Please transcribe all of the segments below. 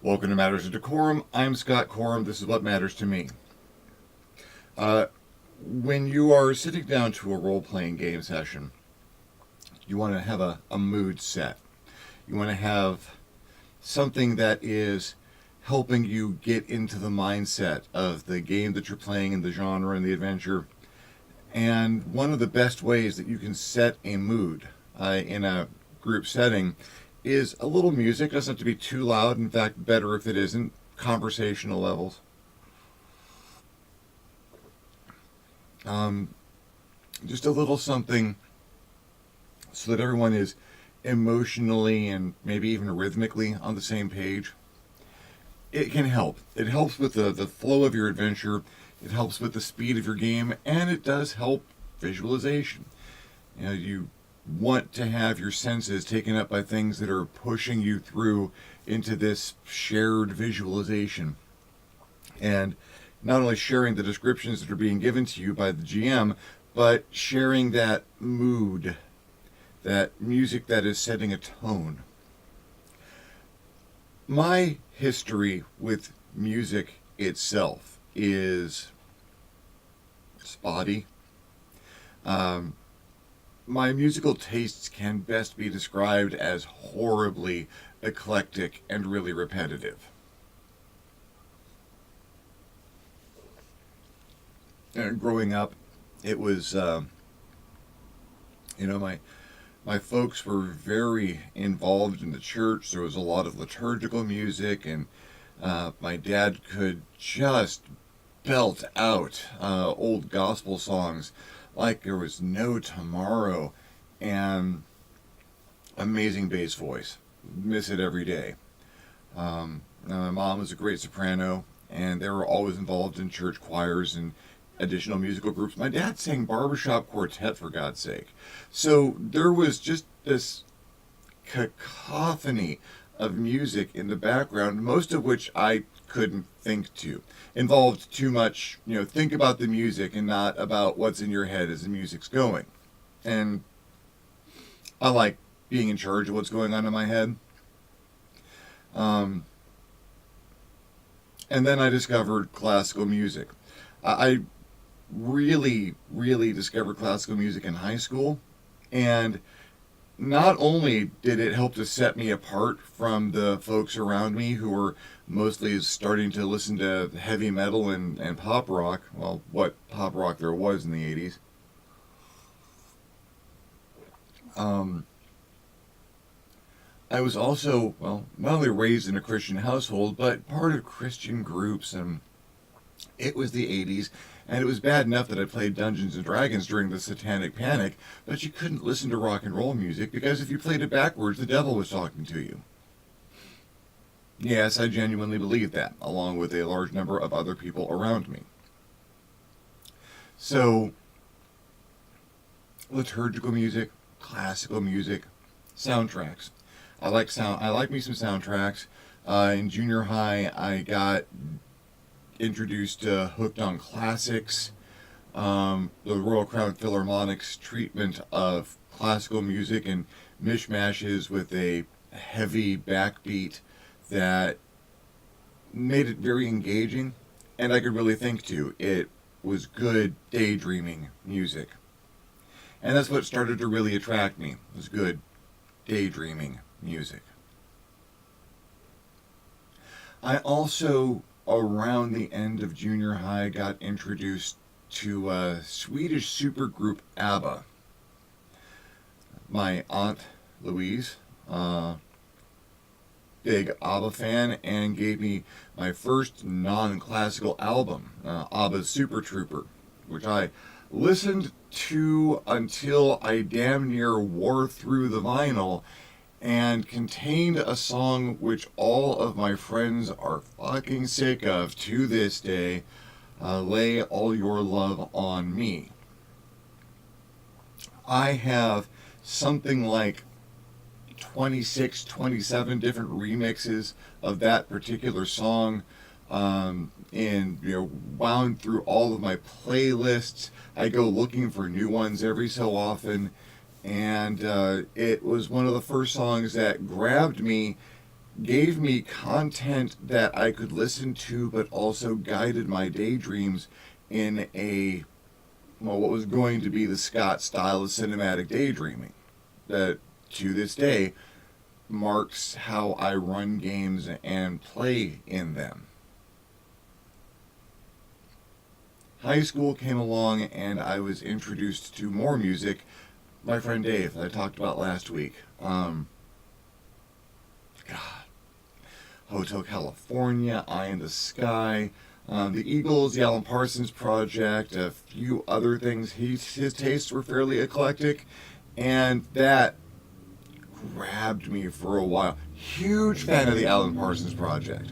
Welcome to Matters of Decorum. I'm Scott Corum. This is what matters to me. Uh, when you are sitting down to a role-playing game session, you want to have a mood set. You want to have something that is helping you get into the mindset of the game that you're playing and the genre and the adventure. And one of the best ways that you can set a mood in a group setting is a little music. It doesn't have to be too loud. In fact, better if it isn't. Conversational levels. Um, just a little something so that everyone is emotionally and maybe even rhythmically on the same page. It can help. It helps with the flow of your adventure. It helps with the speed of your game, and it does help visualization. You want to have your senses taken up by things that are pushing you through into this shared visualization. And not only sharing the descriptions that are being given to you by the GM, but sharing that mood, that music that is setting a tone. My history with music itself is spotty. My musical tastes can best be described as horribly eclectic and really repetitive. Growing up, it was, my folks were very involved in the church. There was a lot of liturgical music, and my dad could just belt out old gospel songs like there was no tomorrow, and amazing bass voice. Miss it every day. My mom was a great soprano, and they were always involved in church choirs and additional musical groups. My dad sang barbershop quartet, for God's sake. So there was just this cacophony of music in the background, most of which I couldn't think to. Involved too much, think about the music and not about what's in your head as the music's going. And I like being in charge of what's going on in my head. And then I discovered classical music. I really, really discovered classical music in high school, and not only did it help to set me apart from the folks around me who were mostly starting to listen to heavy metal and pop rock, well, what pop rock there was in the 80s. I was also, not only raised in a Christian household, but part of Christian groups, and it was the 80s, and it was bad enough that I played Dungeons and Dragons during the Satanic Panic, but you couldn't listen to rock and roll music because if you played it backwards, the devil was talking to you. Yes, I genuinely believed that, along with a large number of other people around me. So, liturgical music, classical music, soundtracks. I like me some soundtracks. In junior high, I got introduced to Hooked on Classics, the Royal Crown Philharmonic's treatment of classical music and mishmashes with a heavy backbeat that made it very engaging, and I could really think to. It was good daydreaming music. And that's what started to really attract me, was good daydreaming music. I also, around the end of junior high, got introduced to Swedish supergroup ABBA. My aunt, Louise, big ABBA fan, and gave me my first non-classical album, ABBA's Super Trooper, which I listened to until I damn near wore through the vinyl, and contained a song which all of my friends are fucking sick of to this day, Lay All Your Love on Me. I have something like 26, 27 different remixes of that particular song, and wound through all of my playlists. I go looking for new ones every so often, and it was one of the first songs that grabbed me gave me content that I could listen to, but also guided my daydreams in what was going to be the Scott style of cinematic daydreaming that to this day marks how I run games and play in them. High school came along and I was introduced to more music. My friend Dave, that I talked about last week. Hotel California, Eye in the Sky, the Eagles, the Alan Parsons Project, a few other things. His tastes were fairly eclectic, and that grabbed me for a while. Huge fan of the Alan Parsons Project.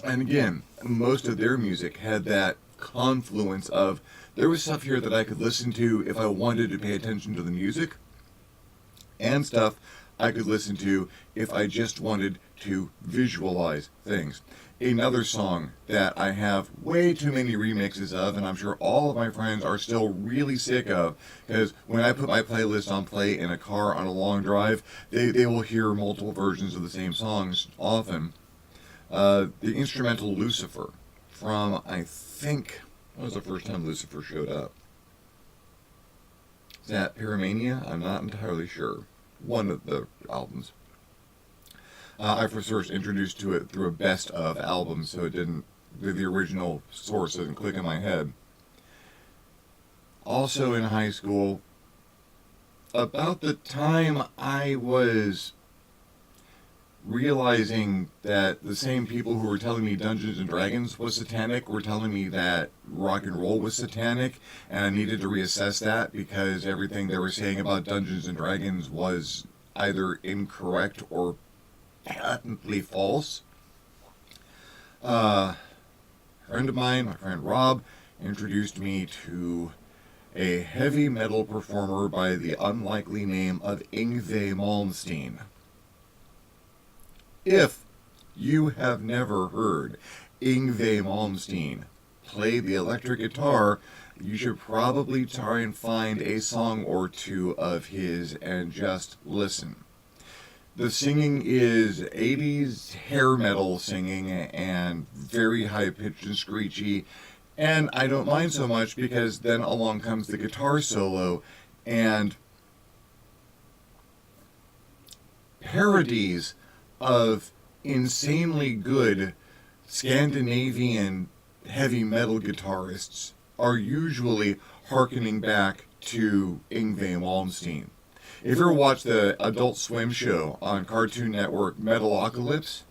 And again, most of their music had that confluence of there was stuff here that I could listen to if I wanted to pay attention to the music, and stuff I could listen to if I just wanted to visualize things. Another song that I have way too many remixes of, and I'm sure all of my friends are still really sick of, because when I put my playlist on play in a car on a long drive, they will hear multiple versions of the same songs often. The instrumental Lucifer from, I think, when was the first time Lucifer showed up? Is that Pyromania? I'm not entirely sure. One of the albums. I was first introduced to it through a best of album, so it didn't, the original source didn't click in my head. Also in high school, about the time I was realizing that the same people who were telling me Dungeons and Dragons was satanic were telling me that rock and roll was satanic, and I needed to reassess that because everything they were saying about Dungeons and Dragons was either incorrect or patently false. A friend of mine, my friend Rob, introduced me to a heavy metal performer by the unlikely name of Yngwie Malmsteen. If you have never heard Yngwie Malmsteen play the electric guitar, you should probably try and find a song or two of his and just listen. The singing is 80s hair metal singing and very high-pitched and screechy, and I don't mind so much because then along comes the guitar solo and parodies of insanely good Scandinavian heavy metal guitarists are usually hearkening back to Yngwie Malmsteen. If you ever watch the Adult Swim show on Cartoon Network, Metalocalypse,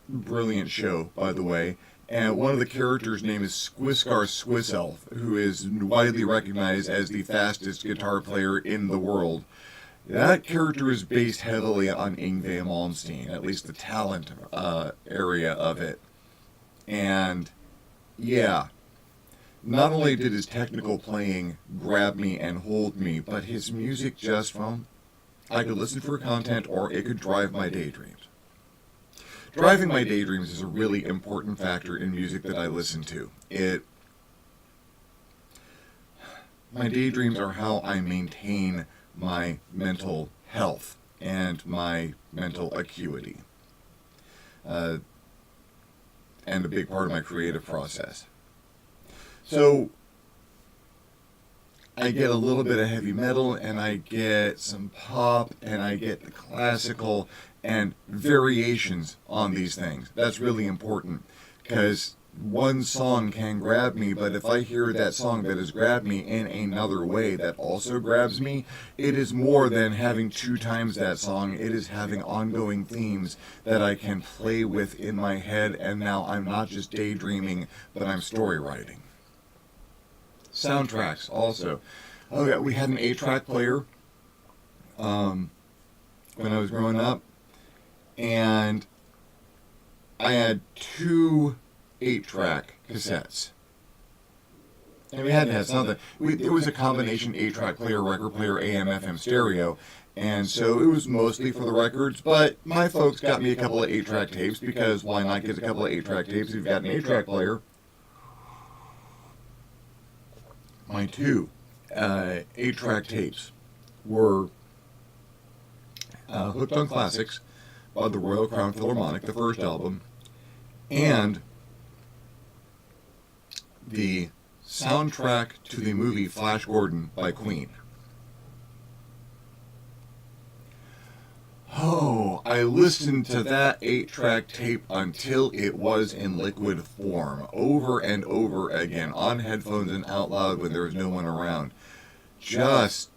brilliant show, by the way, and one of the characters' name is Squiscar Swiss Elf, who is widely recognized as the fastest guitar player in the world. That character is based heavily on Yngwie Malmsteen, at least the talent area of it. And, yeah, not only did his technical playing grab me and hold me, but his music just, well, I could listen for content or it could drive my daydreams. Driving my daydreams is a really important factor in music that I listen to. My daydreams are how I maintain my mental health and my mental acuity, and a big part of my creative process. So I get a little bit of heavy metal, and I get some pop, and I get the classical and variations on these things. That's really important because one song can grab me, but if I hear that song that has grabbed me in another way that also grabs me, it is more than having 2 times that song. It is having ongoing themes that I can play with in my head, and now I'm not just daydreaming, but I'm story writing. Soundtracks also. Oh yeah, we had an 8-track player when I was growing up, and I had 2 8-track cassettes. And we had to have something. It was a combination 8-track player, record player, AM, FM stereo. And so it was mostly for the records, but my folks got me a couple of 8-track tapes because why not get a couple of 8-track tapes if you've got an 8-track player? My 2 8-track tapes were Hooked on Classics by the Royal Crown Philharmonic, the first album, and the soundtrack to the movie Flash Gordon by Queen. Oh, I listened to that 8-track tape until it was in liquid form, over and over again, on headphones and out loud when there was no one around. Just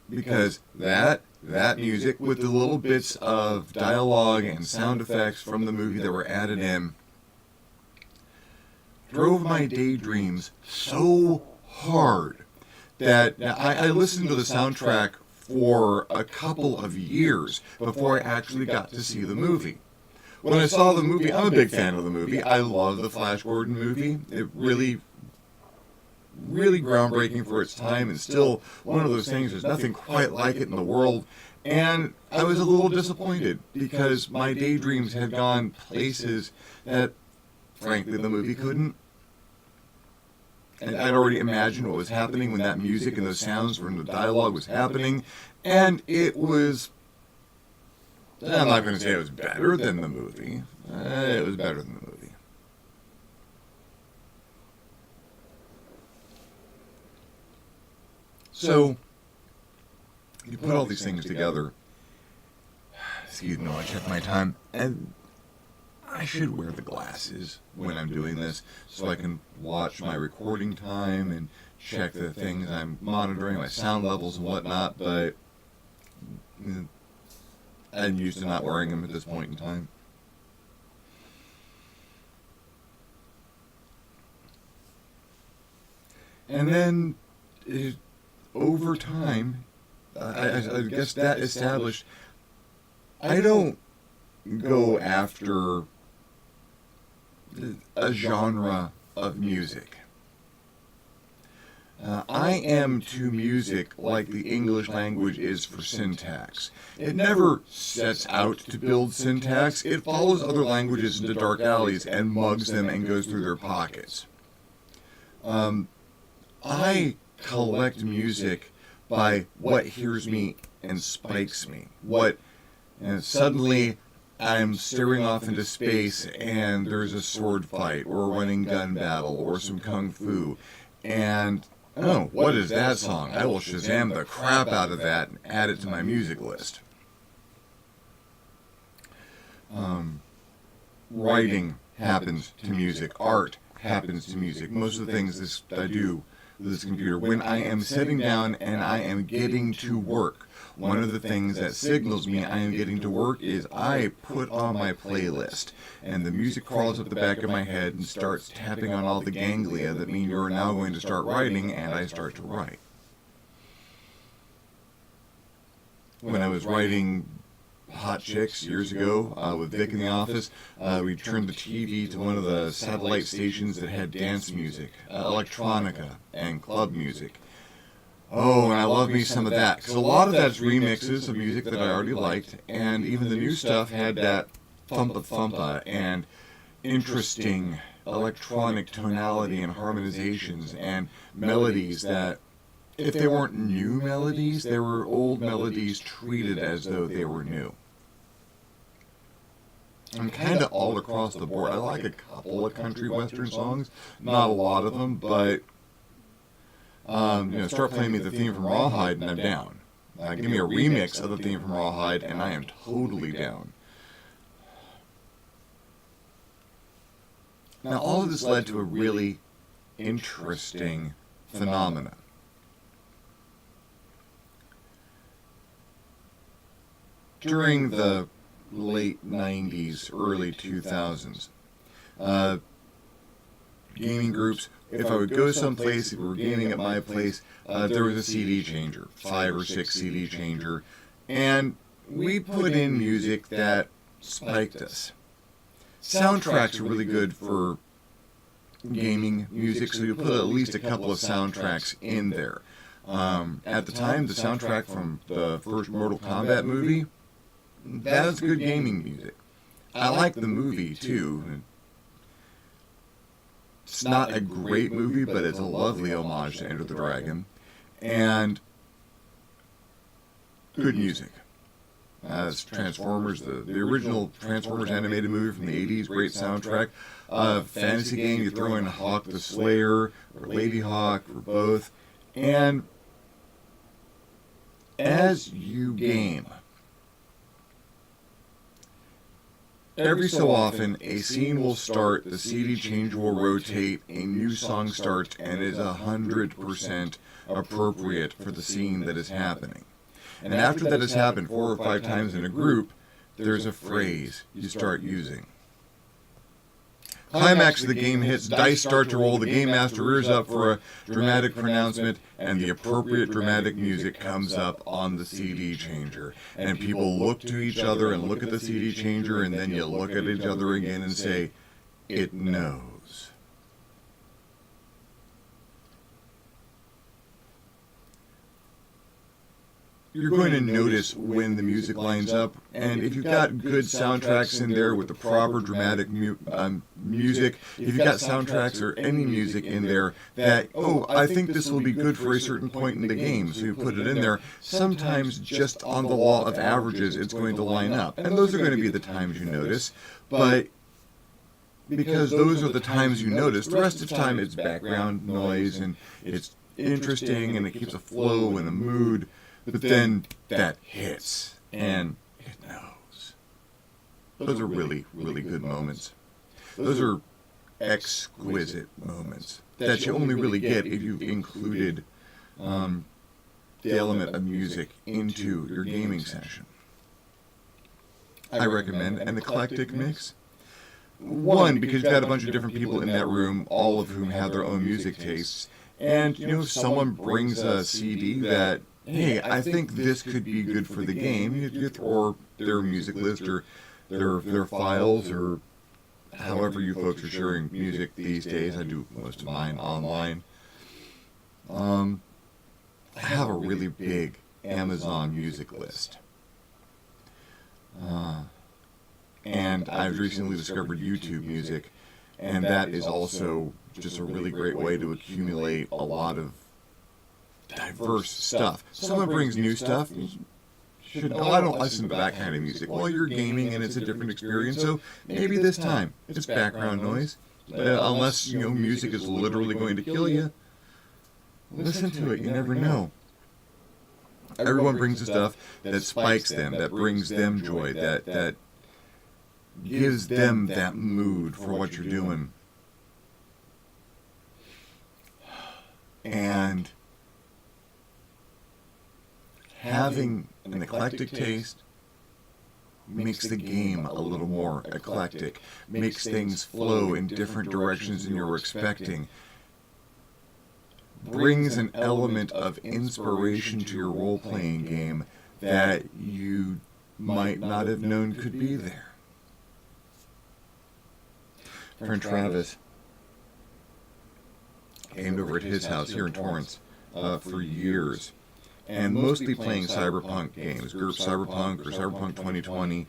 because that music, with the little bits of dialogue and sound effects from the movie that were added in, drove my daydreams so hard that I listened to the soundtrack for a couple of years before I actually got to see the movie. When I saw the movie, I'm a big fan of the movie. I love the Flash Gordon movie. It really groundbreaking for its time, and still one of those things, there's nothing quite like it in the world. And I was a little disappointed because my daydreams had gone places that, frankly, the movie couldn't. And I'd already imagined what was happening when that music and those sounds from the dialogue was happening. And it was, I'm not going to say it was better than the movie. It was better than the movie. So, you put all these things together. Excuse me while I check my time. And I should wear the glasses when I'm doing this so I can watch my recording time and check the things I'm monitoring, my sound levels and whatnot, but I'm used to not wearing them at this point in time. And then, over time, I guess that established, I don't go after a genre of music. I am to music like the English language is for syntax. It never sets out to build syntax. It follows other languages into dark alleys and mugs them and goes through their pockets. I collect music by what hears me and spikes me. And suddenly I'm staring off into space and there's a sword fight or a running gun battle or some kung fu. And, oh, what is that song? I will Shazam the crap out of that and add it to my music list. Writing happens to music. Art happens to music. Most of the things I do with this computer, when I am sitting down and I am getting to work, one of the things that signals me I am getting to work is I put on my playlist, and the music crawls up the back of my head and starts tapping on all the ganglia that mean you're now going to start writing, and I start to write. When I was writing Hot Chicks years ago with Vic in the office, we turned the TV to one of the satellite stations that had dance music, electronica, and club music. Oh, and I love me some of that, because a lot of that's remixes of music that I already liked, and even the new stuff had that thumpa and interesting electronic tonality and harmonizations and melodies that, if they weren't new melodies, they were old melodies treated as though they were new. I'm kind of all across the board. I like a couple of country western songs, not a lot of them, but start playing me the theme from Rawhide and I'm down. Give me a remix of the theme from Rawhide and I am totally down. Now, all of this led to a really interesting phenomenon. During the late 90s, early 2000s, gaming groups, if I would go someplace, if we were gaming at my place, there was a CD changer, 5 or 6 CD changer, and we put in music that spiked us. Soundtracks are really good for gaming music, so you put at least a couple of soundtracks in there. At the time, the soundtrack from the first Mortal Kombat movie, that was good gaming music. I like the movie, too. It's not a great movie, but it's a lovely homage to Enter the Dragon. And good music. Transformers, the original Transformers animated movie from the 80s, great soundtrack. Fantasy game, you throw in Hawk the Slayer, or Lady Hawk, or both. And as you game, every so often a scene will start, the CD changer will rotate, a new song starts, and is 100% appropriate for the scene that is happening. And after that has happened 4 or 5 times in a group, there's a phrase you start using. Climax of the game hits, dice start to roll, the game master rears up for a dramatic pronouncement, and the appropriate dramatic music comes up on the CD changer. And people look to each other and look at the CD changer, and then you look at each other again and say, it knows. You're going to notice when the music lines up, and if you've got good soundtracks in there with the proper dramatic music, if you've got soundtracks or any music in there that, oh, I think this will be good for a certain point in the game, so you put it in there, sometimes just on the law of averages it's going to line up. And those are going to be the times you notice, but because those are the times you notice, the rest of the time it's background noise, and it's interesting, and it keeps a flow and a mood. But then that hits, and it knows. Those are really, really good moments. Those are exquisite moments that you only really get if you've included the element of music into your gaming session. I recommend an eclectic mix. One, because you've got a bunch of different people in that room, all of whom have their own music tastes. And, you know, if someone brings a CD that, hey, I think this could be good for the game, or their music list, or their files, or however you folks are sharing music these days. I do most of mine online. I have a really big Amazon music list. And I've recently discovered YouTube music, and that is also just a really great way to accumulate a lot of diverse stuff. Someone brings new stuff. I don't listen to that kind of music. Well, you're gaming and it's a different experience, so maybe this time it's background noise. Unless, you know, music is literally going to kill you, listen to it. You never know. Everyone brings the stuff that spikes them, that brings them joy, that gives them that mood for what you're doing. And having an eclectic taste makes the game a little more eclectic, makes things flow in different directions than you're expecting, brings an element of inspiration to your role-playing game that you might not have known could be there. Friend Travis gamed over at his house here in Torrance for years, and mostly playing cyberpunk games, Group Cyberpunk or Cyberpunk 2020,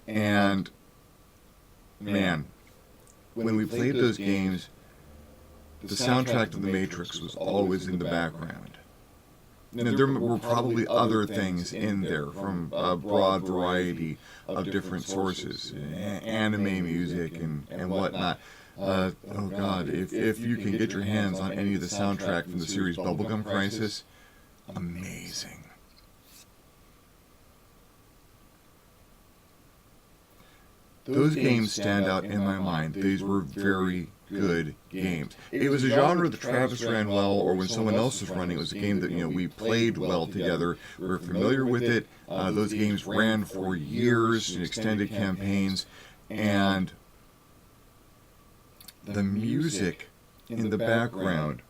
and man, when we played those games, the soundtrack to The Matrix was always in the background. Now, there were probably other things in there from a broad variety of different sources, anime music and whatnot. Oh God, if you can get your hands on any of the soundtrack from the series Bubblegum Crisis, amazing. Those games stand out in my mind. These were very good games. It was a genre that Travis ran well, or when someone else was running, it was a game that, you know, we played well together. We were familiar with it. Those games ran for years in extended campaigns, and the music in the background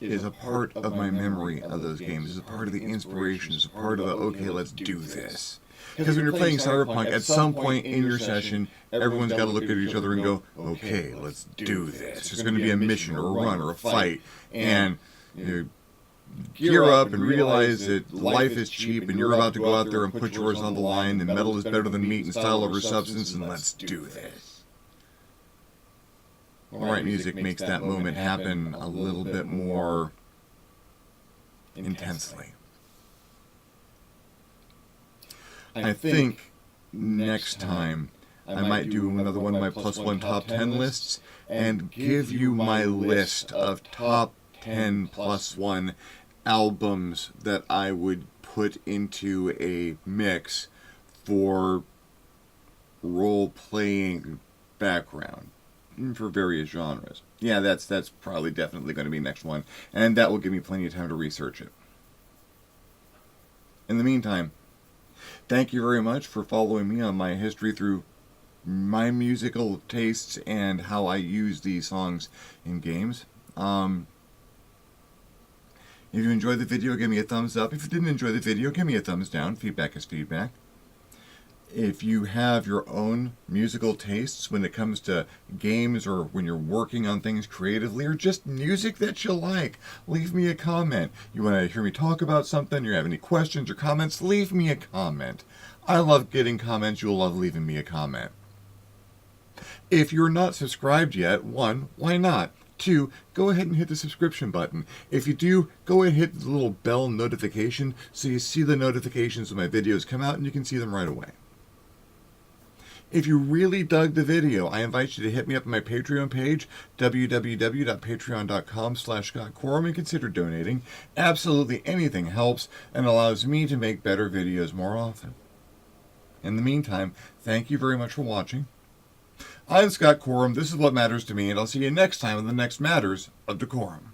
is a part of my memory of those games, is a part of the inspiration, is a part of the, okay, let's do this. Because when you're playing Cyberpunk, at some point in your session, everyone's got to look at each other and go, okay, let's do this. There's going to be a mission or a run or a fight, and you gear up and realize that life is cheap and you're about to go out there and put yours on the line, and metal is better than meat and style over substance, and let's do this. Alright, music makes that moment happen a little bit more intensely. I think next time I might do another one of my plus one top 10 lists and give you my list of top 10 plus one albums that I would put into a mix for role-playing background for various genres. Yeah, that's probably definitely going to be next one, and that will give me plenty of time to research it. In the meantime, thank you very much for following me on my history through my musical tastes and how I use these songs in games. If you enjoyed the video, give me a thumbs up. If you didn't enjoy the video, give me a thumbs down. Feedback is feedback. If you have your own musical tastes when it comes to games or when you're working on things creatively or just music that you like, leave me a comment. You want to hear me talk about something, you have any questions or comments, leave me a comment. I love getting comments. You'll love leaving me a comment. If you're not subscribed yet, 1, why not? 2, go ahead and hit the subscription button. If you do, go ahead and hit the little bell notification so you see the notifications when my videos come out and you can see them right away. If you really dug the video, I invite you to hit me up on my Patreon page, www.patreon.com/DeCorum, and consider donating. Absolutely anything helps and allows me to make better videos more often. In the meantime, thank you very much for watching. I'm Scott Corum. This is What Matters to Me, and I'll see you next time on the next Matters of Decorum.